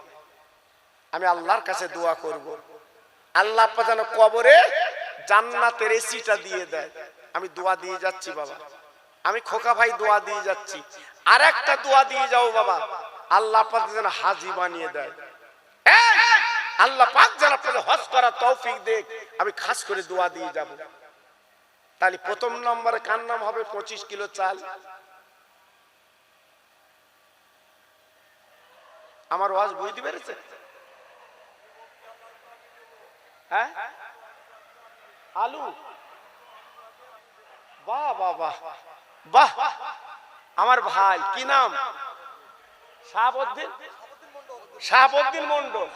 আমি আল্লাহর কাছে দোয়া করব, আল্লাহ পাক যেন কবরে জান্নাতের এসিটা দিয়ে দেয়। আমি দোয়া দিয়ে যাচ্ছি বাবা, আমি খোকা ভাই দোয়া দিয়ে যাচ্ছি, আর একটা দোয়া দিয়ে যাও বাবা, আল্লাহ পাক যেন হাজী বানিয়ে দেয়। আল্লাহ পাক যেন আপনাদের হজ করার তৌফিক দেয়, আমি খাস করে দোয়া দিয়ে যাব। তাহলে প্রথম নম্বরে কার নাম হবে 25 কিলো চাল? আমার ওয়াজ বুঝতে পেরেছে? হ্যাঁ, আলু, বাহ বাহ বাহ বাহ, আমার ভাই কি নাম? শাহাবুদ্দিন, শাহাবুদ্দিন মন্ডল।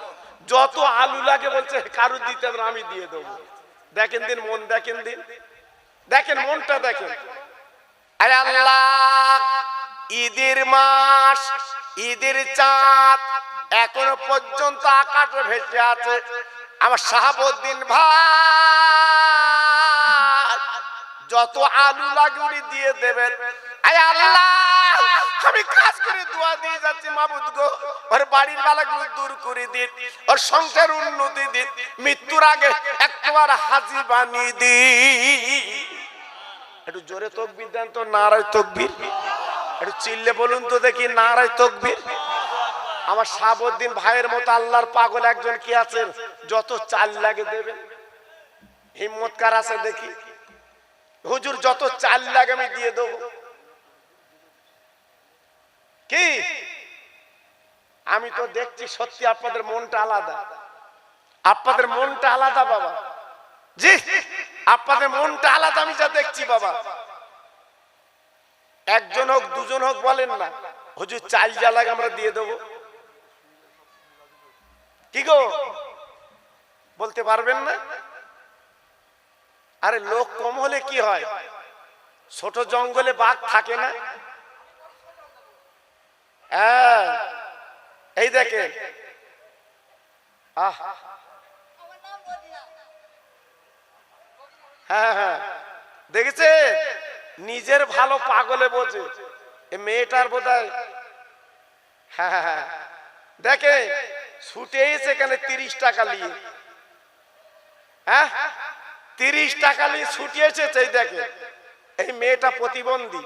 যত আলু লাগে বলছে কারু দিতে হবে, আমি দিয়ে দেবো। দেখেন দিন মন, দেখেন দিন, দেখেন মনটা দেখেন। আরে আল্লাহ, ঈদের মাস, ঈদের চাঁদ এখনো পর্যন্ত আকাশে ভেসে আছে, আমার শাহাবুদ্দিন ভাই যত আলু লাগে উনি দিয়ে দেবেন। আরে আল্লাহ, আমি কাজ করে দোয়া দিয়ে যাচ্ছি, মাবুদ গো ওর বাড়ির বালাগুলো দূর করে দিন, ওর সংসার উন্নতি দিন, মৃত্যুর আগে একবার হাজী বানিয়ে দিন। একটু জোরে তাকবীর দেন তো, নারায়ে তাকবীর। একটু চিল্লে বলুন তো দেখি, নারায়ে তাকবীর। আমার শাহাবুদ্দিন ভাইয়ের মতো আল্লাহর পাগল একজন কি আছেন, যত চাল লাগে দেবেন? হিম্মত কার আছে দেখি? হুজুর যত চাল লাগে আমি দিয়ে দেবো। কি আমি তো দেখছি সত্যি আপনাদের মনটা আলাদা, আপনাদের মনটা আলাদা বাবা। জি, আপনাদের মনটা আলাদা, আমি যা দেখছি বাবা। একজন হোক দুজন হোক বলেন না, হুজুর চাল যা লাগে আমরা দিয়ে দেবো। কি গো বলতে পারবেন না? আরে লোক কম হলে কি হয়, ছোট জঙ্গলে বাঘ থাকে না? এই দেখেন, হ্যাঁ হ্যাঁ দেখেছে, নিজের ভালো পাগলে বোঝে। এ মেয়েটার বোধহয়, হ্যাঁ হ্যাঁ দেখে ছুটে এসে এখানে 30 টাকা নিয়ে, হ্যাঁ 30 টাকা নিয়ে ছুটে এসেছে। এই দেখে, এই মেয়েটা প্রতিবন্ধী,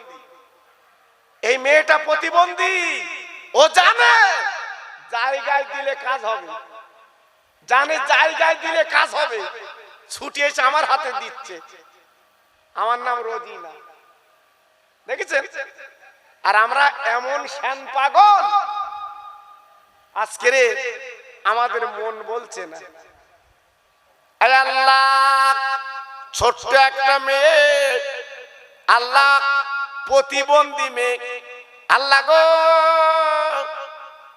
এই মেয়েটা প্রতিবন্ধী। ও জানে জায়গায় দিলে কাজ হবে, জানে জায়গায় দিলে কাজ হবে, ছুটে এসে আমার হাতে দিচ্ছে। আমার নাম রোজিনা, দেখেছেন? আর আমরা এমন শ্যান পাগল, আজকে আমাদের মন বলছে না। আয় আল্লাহ, ছোট্ট একটা মেয়ে, আল্লাহ প্রতিবন্ধী মেয়ে, আল্লাহ গো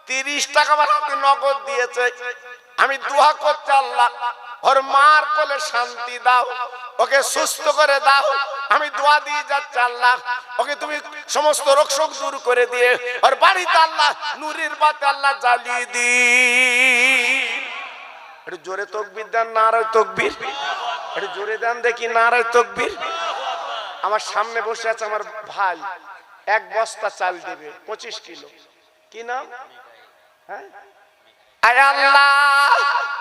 30 টাকা আমার হাতে নগদ দিয়েছে। আমি দোয়া করছি আল্লাহ ওর মার কোলে শান্তি দাও, ওকে সুস্থ করে দাও। আমি দোয়া দিয়ে যাচ্ছি আল্লাহ ওকে তুমি সমস্ত রোগ শোক দূর করে দিয়ে ওর বাড়িতে আল্লাহ নূরের বাতি আল্লাহ জ্বালিয়ে দি। একটু জোরে তাকবীর দেন, নারায়ে তাকবীর। একটু জোরে দেন দেখি, নারায়ে তাকবীর। আমার সামনে বসে আছে আমার ভাই, 1 বস্তা চাল দেবে, 25 কিলো। কি নাম? হ্যাঁ, আয় আল্লাহ,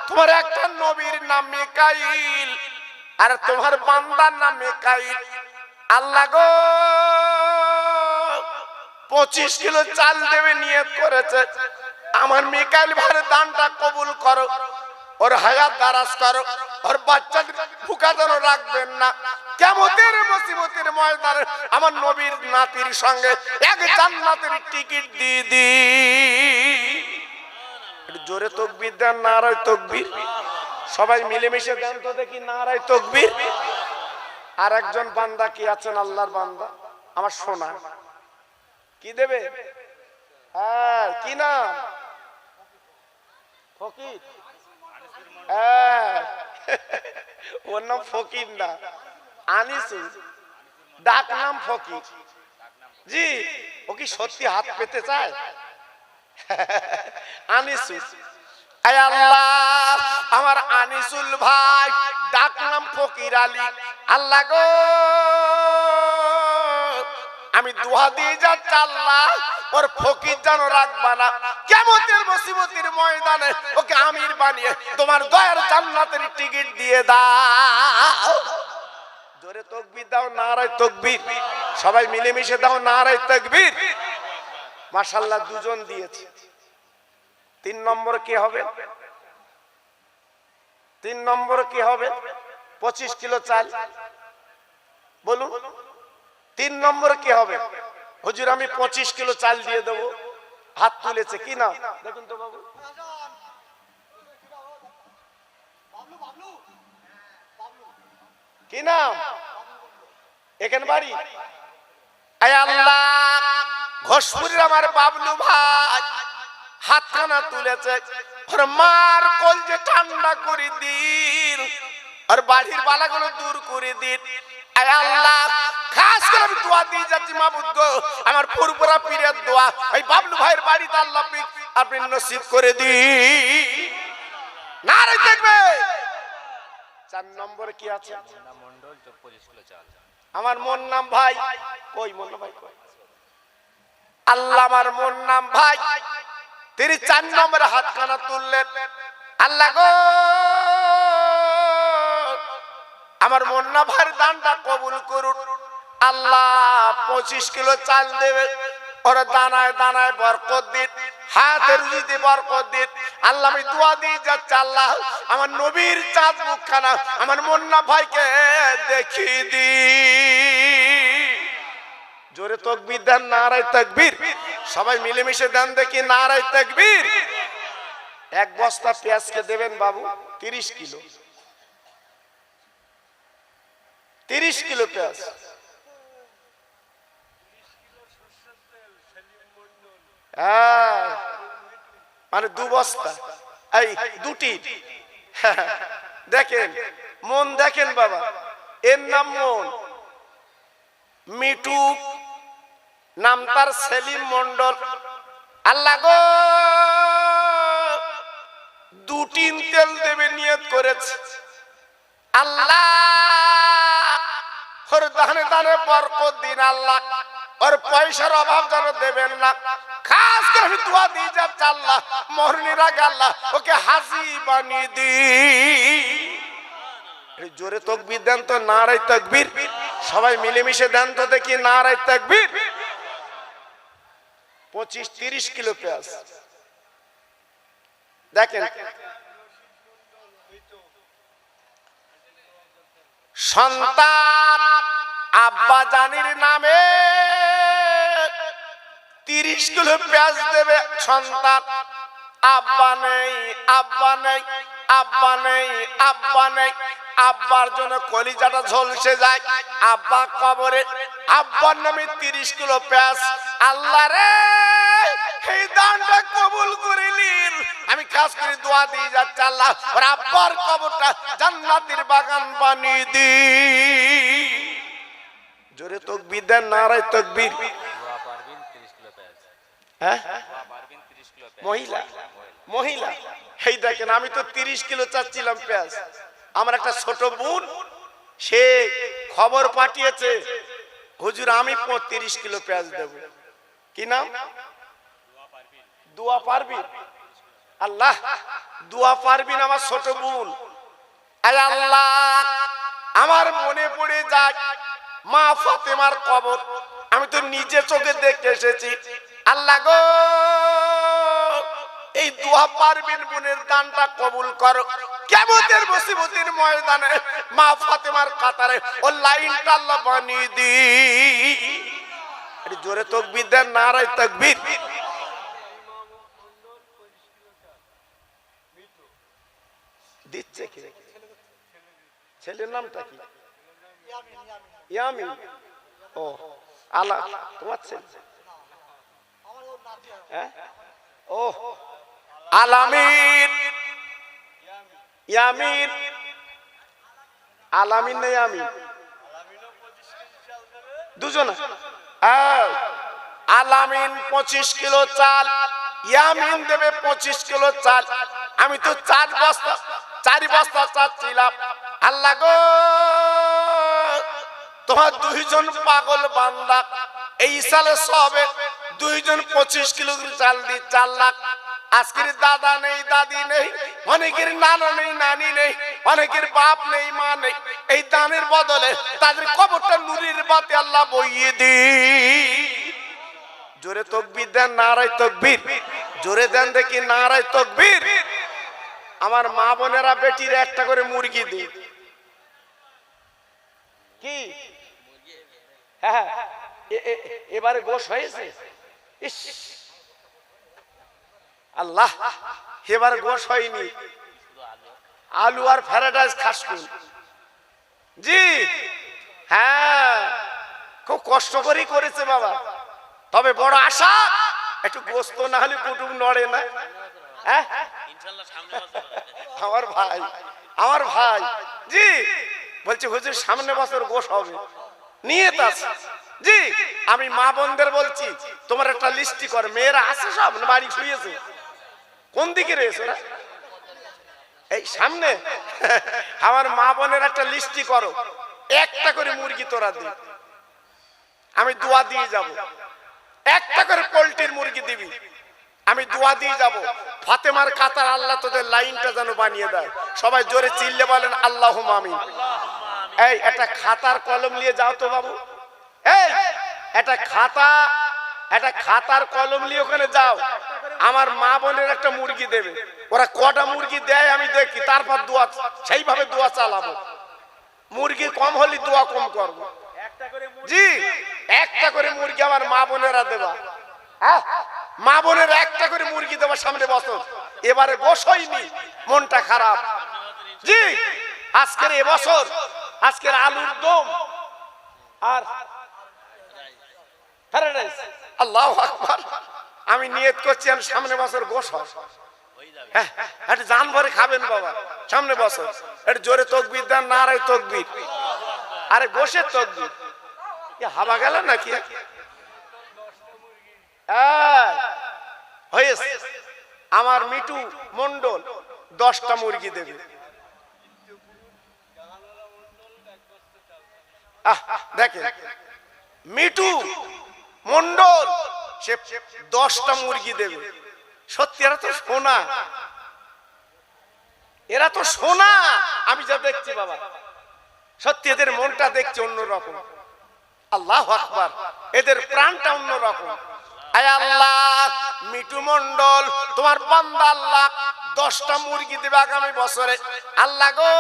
তোমার একটা নবীর নাম মিকাইল আর তোমার বান্দার নাম মিকাইল। আল্লাহ গো 25 কিলো চাল দেবে নিয়ত করেছে। আমার মিকাইল ভাইয়ের দানটা কবুল করো, ওর হায়াত দারাজ করো, ওর বাচ্চাদের ভুকা যেন রাখবেন না। কিয়ামতের মুসিবতের ময়দানে আমার নবীর নাতির সঙ্গে এক জান্নাতের টিকিট দিয়ে দি। জোরে তাকবীর দেন, নারায়ে তাকবীর। সবাই মিলেমিশে দেন তো দেখি, নারায়ে তাকবীর। আর একজন বান্দা কি আছেন, আল্লাহর বান্দা আমার সোনা, কি দেবে? হ্যাঁ, কি নাম? ফকির। হ্যাঁ, ওর নাম ফকির না, আনিসুল, ডাক নাম ফকির। জি, ও কি সত্যি হাত পেতে চায়? আনিসুল। আয় আল্লাহ, আমার আনিসুল ভাই ডাক নাম ফকির আলী। আল্লাহ গো আমি দোয়া দিয়ে যাচ্ছি আল্লাহ ওর ফকির যেন রাখবা না। কিয়ামতের মুসিবতের ময়দানে ওকে আমির বানিয়ে তোমার দয়ার জান্নাতের টিকিট দিয়ে দাও। জোরে তাকবীর দাও, নারায়ে তাকবীর। সবাই মিলেমিশে দাও, নারায়ে তাকবীর। মাশাআল্লাহ, দুজন দিয়েছে। 3 নম্বর কি হবে? 3 নম্বর কি হবে? 25 কিলো চাল। বলুন 3 নম্বর কি হবে? হুজুর আমি 25 কিলো চাল দিয়ে দেবো। হাত তুলেছে, কি নাম দেখুন তো বাবু? কি নাম? এখানে বাড়ি? আয় আল্লাহ, ঘোষপুরের আমার বাবলু ভাই হাতখানা তুলেছে। ওর মার কলজে ঠান্ডা করে দিন, আর বাড়ির বালাগুলো দূর করে দিন। আয় আল্লাহ, খাস করে আমি দোয়া দিয়ে যাচ্ছি মাবুদ গো, আমার পুরপুরা পীরের দোয়া এই বাবলু ভাইয়ের বাড়িতে আল্লাহ আপনি নসিব করে দিন। নারায়ে তাকবীর। 4 নম্বর কি আছে? মন্ডল 25 কিলো চাল। আমার মন নাম ভাই কই? মন ভাই কই? আল্লাহ, আমার মন নাম ভাই তিনি 4 নম্বরে হাতখানা তুললেন। আল্লাহ গো আমার মুন্না ভাইয়ের দানটা কবুল করুন। আল্লাহ 25 কিলো চাল দেবে, ওরা দানায় দানায় বরকত দিন, হাতে রুজিতে বরকত দিন। আল্লাহ আমি দোয়া দিয়ে যাচ্ছি আল্লাহ আমার নবীর চাঁদ মুখখানা আমার মুন্না ভাইকে দেখিয়ে দি। জোরে তাকবীর দেন, নারায়ে তাকবীর। সবাই মিলেমিশে দেন দেখি, নারায়ে তাকবীর। 1 বস্তা পেঁয়াজকে দেবেন বাবু 30 কিলো। 30 কিলো পেঁয়াজ। মানে 2 বস্তা, এই দুটি। দেখেন মন, দেখেন বাবা, এর নাম মন, মিঠু নাম তার সেলিম মন্ডল। আল্লাহ গো 2 টিন তেল দেবে নিয়ত করেছে। আল্লাহ ওর দানে দানে বরকত দিন। আল্লাহ ওর পয়সার অভাব যেন দেবেন না। খাস করে আমি দোয়া দিয়ে যাচ্ছি আল্লাহ মরণের আগে আল্লাহ ওকে হাজি বানিয়ে দি। জোরে তাকবীর দেন তো, নারায়ে তাকবীর। সবাই মিলেমিশে দেন তো দেখি, নারায়ে তাকবীর। 25-30 কিলো পেঁয়াজ। দেখেন সন্তান আব্বা জানির নামে 30 কিলো পেঁয়াজ দেবে সন্তান। আব্বা নেই, আব্বা নেই, আব্বা নেই, আব্বা নেই। আব্বার জন্য কলিজাটা ঝলসে যায়। আব্বা কবরে, আব্বার নামে 30 কিলো পেঁয়াজ। আল্লাহ রে, এই দানটা কবুল করিলিন। আমি কাজ করে দোয়া দিয়ে যাচ্ছি, আল্লাহ ওর আব্বার কবরটা জান্নাতের বাগান বানিয়ে দি। জোরে তাকবীর দেন, নারায়ে তাকবীর। হ্যাঁ, মহিলা মহিলা এই দেখেন, আমি তো 30 কিলো চাচ্ছিলাম পেঁয়াজ। আমার একটা ছোট বোন, সে খবর পাঠিয়েছে, হুজুর আমি 35 কিলো পেঁয়াজ দেব। কি নাম? দোয়া পারবিন। আল্লাহ, দোয়া পারবিন আমার ছোট বোন। আল্লাহ, আমার মনে পড়ে যায় মা ফাতেমার কবর। আমি তো নিজে চোখে দেখে এসেছি। আল্লাহ গো, এই দোয়া পারবিন বোনের দানটা কবুল করো। কিয়ামতের মুসিবতের ময়দানে মা ফাতেমার কাতারে ও লাইনটা আল্লাহ বানিয়ে দি। জোরে তাকবীর দেন, নারায়ে তাকবীর। দিচ্ছে কে? ছেলের নামটা কি? ইয়ামিন। ও আলা, তোমার ছেলে? হ্যাঁ, ও আলামিন। ইয়ামিন, আলামিন না ইয়ামিন? দুজন। আলামিন 25 কিলো চাল, ইয়ামিন দেবে 25 কিলো চাল। আমি তো 4 বস্তা চাচ্ছিলাম। আল্লাহ গো, তোমার 2 জন পাগল বান্দা এই সালে সবে 2 জন 25 কিলো চাল দিয়ে 4 লাখ। আজকের দাদা নেই, দাদি নেই, অনেকের নানা নেই, নানি নেই, অনেকের বাপ নেই, মা নেই। এই দানের বদলে তাদের কবরটা নূরের বাতি আল্লাহ বইয়ে দি। জোরে তাকবীর দেন, নারায়ে তাকবীর। জোরে দেন দেখি, নারায়ে তাকবীর। আমার মা বোনেরা বেটির একটা করে মুরগি দি। কি? হ্যাঁ, এবারে গোশ হয়েছে। ইস আল্লাহ, এবারে গোশ হয়নি। আলু আর ফ্রাইড খাসকুন। জি হ্যাঁ, খুব কষ্ট করেই করেছে বাবা। তবে বড় আশা, একটু গোস্ত না হলে কুটুম নড়ে না। হ্যাঁ, আমার ভাই জি বলছে হুজুর সামনে বছর গোশ হবে, নিয়ত আছে। জি আমি মা বোনদের বলছি, তোমার একটা লিস্টি কর। মেয়েরা আছে সব বাড়ি শুয়েছে, কোন দিকে রয়েছে না? এই সামনে। আমার মা বোনের একটা লিস্টি করো, একটা করে মুরগি তোরা দি। আমি দোয়া দিয়ে যাব। একটা করে পোল্ট্রির মুরগি দিবি, আমি দোয়া দিয়ে যাব। ফাতেমার কাতার আল্লাহ তোদের লাইনটা যেন বানিয়ে দেয়। সবাই জোরে চিল্লে বলেন আল্লাহুম্মা আমিন। এই একটা খাতার কলম নিয়ে যাও তো বাবু। এই একটা খাতার কলম নিয়ে ওখানে যাও। আমার মা বোনের একটা মুরগি দেবে। ওরা কটা মুরগি দেয় আমি দেখি, তারপর দোয়া সেইভাবে দোয়া চালাবো। মুরগি কম হলে দোয়া কম করবো। জি একটা করে মুরগি আমার মা বোনেরা দেবা। মা বোনের একটা করে মুরগি দেবা সামনে বছর। এবারে গোশ হয়নি, মনটা খারাপ। জি আজকের এবছর, আজকের আলুর দম আর প্যারাডাইস। আল্লাহু আকবার। আমি নিয়ত করছি আমি সামনে বছর গোশ হয়। হ্যাঁ, একটু জান ভরে খাবেন বাবা সামনে বছর। একটু জোরে তাকবীর দেন, নারায়ে তাকবীর। আরে গোশের তাকবীর, হাওয়া গেল নাকি? হয়েছে। আমার মিটু মন্ডল 10টা মুরগি দেবে। দেখেন মিটু মন্ডল সে 10টা মুরগি দেবে। সত্যি এরা তো সোনা, এরা তো সোনা। আমি যা দেখছি বাবা, সত্যি এদের মনটা দেখছি অন্যরকম। আল্লাহু আকবার, এদের প্রাণটা অন্যরকম। আয় আল্লাহ, মিটু মন্ডল তোমার বান্দা আল্লাহ 10টা মুরগি দেবে আগামী বছরে। আল্লাহ গো,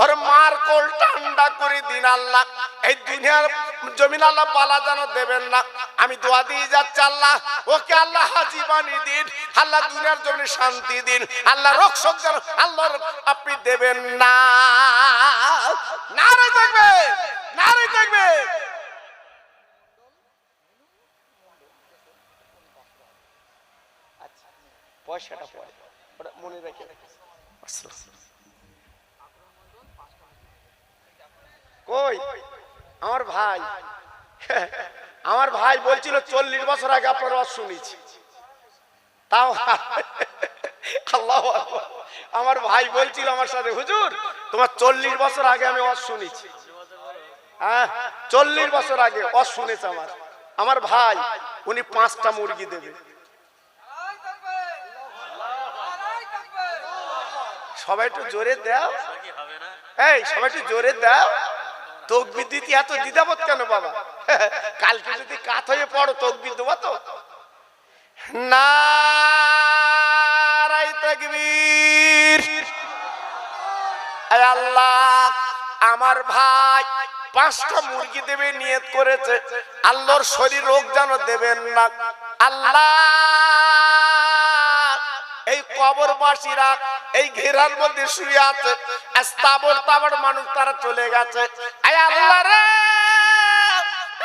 ওর মার কোল ঠান্ডা করে দিন আল্লাহ। এই দুনিয়ার জমিন আল্লাহ বালা যেন দেবেন না। আমি দোয়া দিয়ে যাচ্ছি আল্লাহ ওকে আল্লাহ জীবনী দিন, আল্লাহ দুনিয়ার জমিনে শান্তি দিন, আল্লাহ রক্ষক যেন আল্লাহ আপনি দেবেন না। নারে থাকবে, নারে থাকবে। পয়সাটা পড়ে ওটা মনে রেখে কই আমার ভাই, আমার ভাই বলছিল 40 বছর আগে আপনার ওয়াজ শুনেছি। তাও আল্লাহু আকবার, আমার ভাই বলছিল আমার সাথে, হুজুর তোমার 40 বছর আগে আমি ওয়াজ শুনেছি। হ্যাঁ 40 বছর আগে ওয়াজ শুনেছে আমার ভাই। উনি 5টা মুরগি দেবে। সবাই একটু জোরে দাও, এই সবাই একটু জোরে দাও। তকবীর দিতে এত দ্বিধাবোধ কেন বাবা? কালকে যদি কাত হয়ে পড়ো তকবীর দেবো তো। নারায়ে তাকবীর। আল্লাহ আমার ভাই 5টা মুরগি দেবে নিয়ত করেছে, আল্লাহর শরীর রোগ যেন দেবেন না। আল্লাহ এই কবরবাসীরা এই ঘেরার মধ্যে শুয়ে আছে, স্থাবর তাবর মানুষ তারা চলে গেছে। আয় আল্লাহ রে,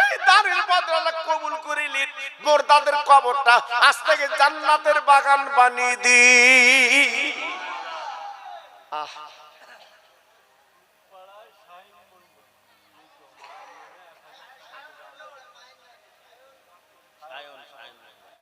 এই দানের বদলা কবুল করিলি, মুর্দাদের কবরটা আজ থেকে জান্নাতের বাগান বানিয়ে দি।